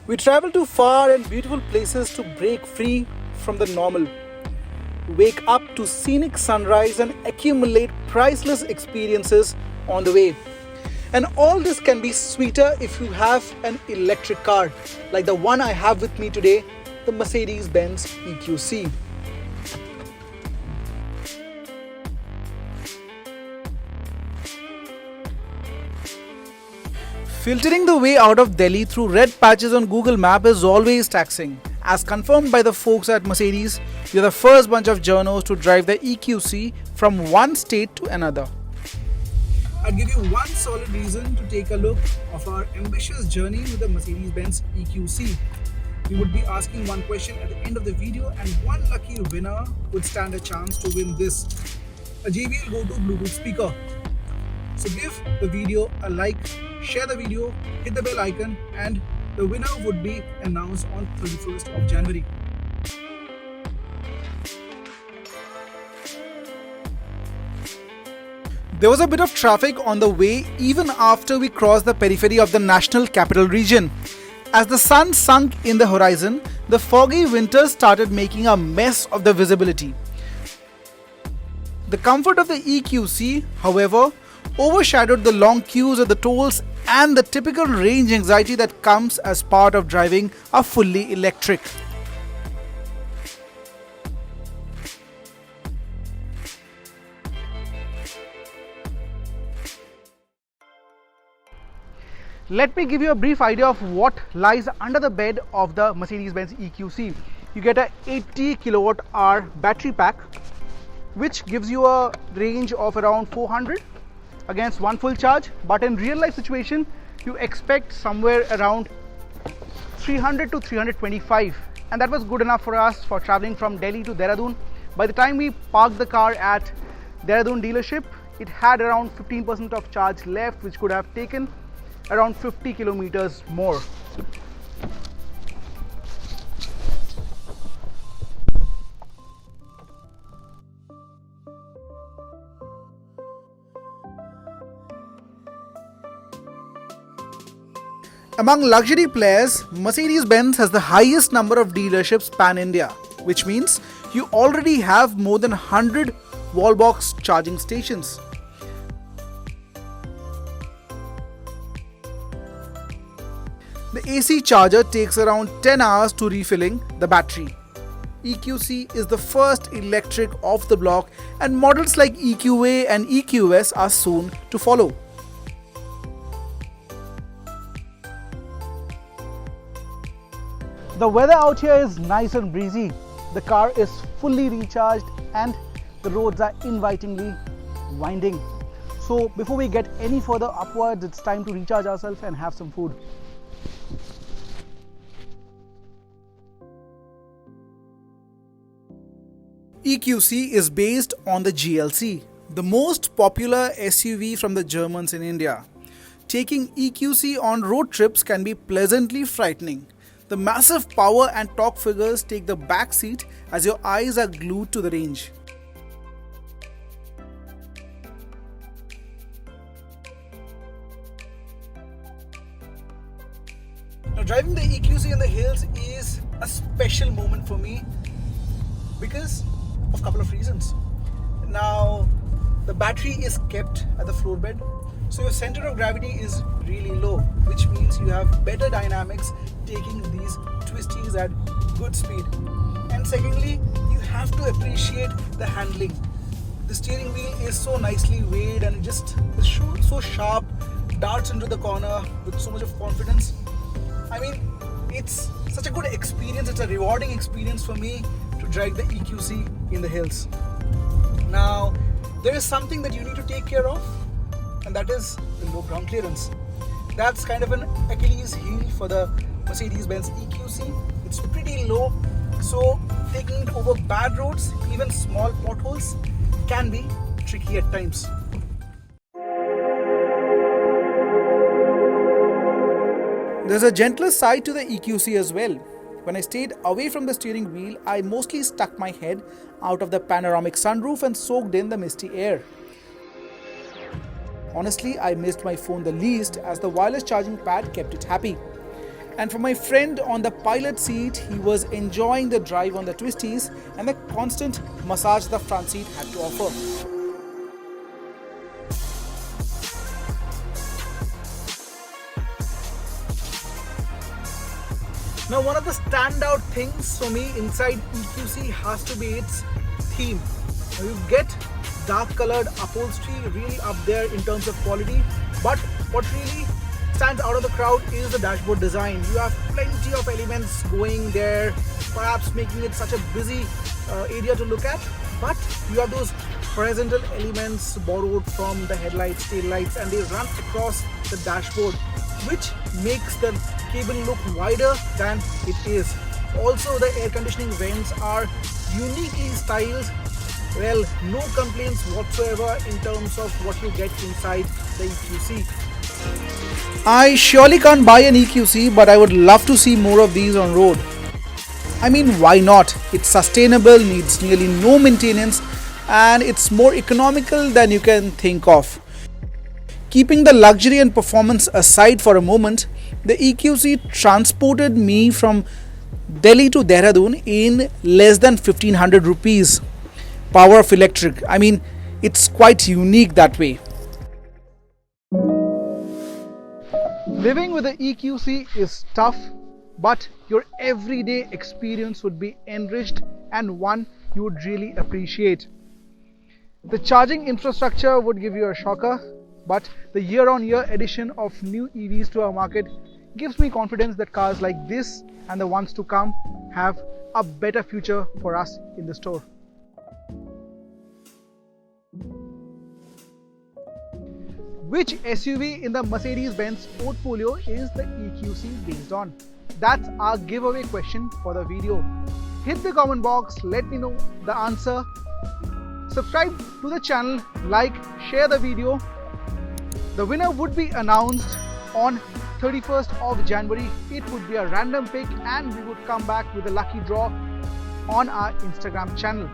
We travel to far and beautiful places to break free from the normal. Wake up to scenic sunrise and accumulate priceless experiences on the way. And all this can be sweeter if you have an electric car, like the one I have with me today, the Mercedes-Benz EQC. Filtering the way out of Delhi through red patches on Google Map is always taxing. As confirmed by the folks at Mercedes, you're the first bunch of journos to drive the EQC from one state to another. I'll give you one solid reason to take a look of our ambitious journey with the Mercedes-Benz EQC. You would be asking one question at the end of the video, and one lucky winner would stand a chance to win this, a JBL Go 2 Bluetooth speaker. So give the video a like, share the video, hit the bell icon, and the winner would be announced on 31st of January. There was a bit of traffic on the way even after we crossed the periphery of the National Capital Region. As the sun sunk in the horizon, the foggy winter started making a mess of the visibility. The comfort of the EQC, however, overshadowed the long queues at the tolls and the typical range anxiety that comes as part of driving a fully electric. Let me give you a brief idea of what lies under the bed of the Mercedes-Benz EQC. You get a 80 kilowatt hour battery pack, which gives you a range of around 400 against one full charge, but in real life situation you expect somewhere around 300 to 325, and that was good enough for us for traveling from Delhi to Dehradun. By the time we parked the car at Dehradun dealership, it had around 15% of charge left, which could have taken around 50 kilometers more. Among luxury players, Mercedes-Benz has the highest number of dealerships pan-India, which means you already have more than 100 wallbox charging stations. The AC charger takes around 10 hours to refilling the battery. EQC is the first electric off the block, and models like EQA and EQS are soon to follow. The weather out here is nice and breezy. The car is fully recharged and the roads are invitingly winding. So before we get any further upwards, it's time to recharge ourselves and have some food. EQC is based on the GLC, the most popular SUV from the Germans in India. Taking EQC on road trips can be pleasantly frightening. The massive power and torque figures take the back seat as your eyes are glued to the range. Now, driving the EQC in the hills is a special moment for me because of a couple of reasons. Now, the battery is kept at the floor bed, so your center of gravity is really low, which means you have better dynamics taking these twisties at good speed. And secondly, you have to appreciate the handling. The steering wheel is so nicely weighed and it just is so sharp, darts into the corner with so much of confidence. I mean, it's such a good experience, it's a rewarding experience for me to drive the EQC in the hills. Now, there is something that you need to take care of, and that is the low ground clearance. That's kind of an Achilles heel for the Mercedes-Benz EQC. It's pretty low, so taking it over bad roads, even small potholes, can be tricky at times. There's a gentler side to the EQC as well. When I stayed away from the steering wheel, I mostly stuck my head out of the panoramic sunroof and soaked in the misty air. Honestly, I missed my phone the least as the wireless charging pad kept it happy. And for my friend on the pilot seat, he was enjoying the drive on the twisties and the constant massage the front seat had to offer. Now, one of the standout things for me inside EQC has to be its theme. Now, you get dark colored upholstery really up there in terms of quality, but what really stands out of the crowd is the dashboard design. You have plenty of elements going there, perhaps making it such a busy area to look at, but you have those horizontal elements borrowed from the headlights, tail lights, and they run across the dashboard, which makes the cabin look wider than it is. Also, the air conditioning vents are uniquely styled. Well, no complaints whatsoever in terms of what you get inside the EQC. I surely can't buy an EQC, but I would love to see more of these on road. I mean, why not? It's sustainable, needs nearly no maintenance, and it's more economical than you can think of. Keeping the luxury and performance aside for a moment, the EQC transported me from Delhi to Dehradun in less than 1500 rupees. Power of electric. I mean, it's quite unique that way. Living with the EQC is tough, but your everyday experience would be enriched and one you would really appreciate. The charging infrastructure would give you a shocker, but the year-on-year addition of new EVs to our market gives me confidence that cars like this and the ones to come have a better future for us in the store. Which SUV in the Mercedes-Benz portfolio is the EQC based on? That's our giveaway question for the video. Hit the comment box, let me know the answer. Subscribe to the channel, like, share the video. The winner would be announced on 31st of January. It would be a random pick and we would come back with a lucky draw on our Instagram channel.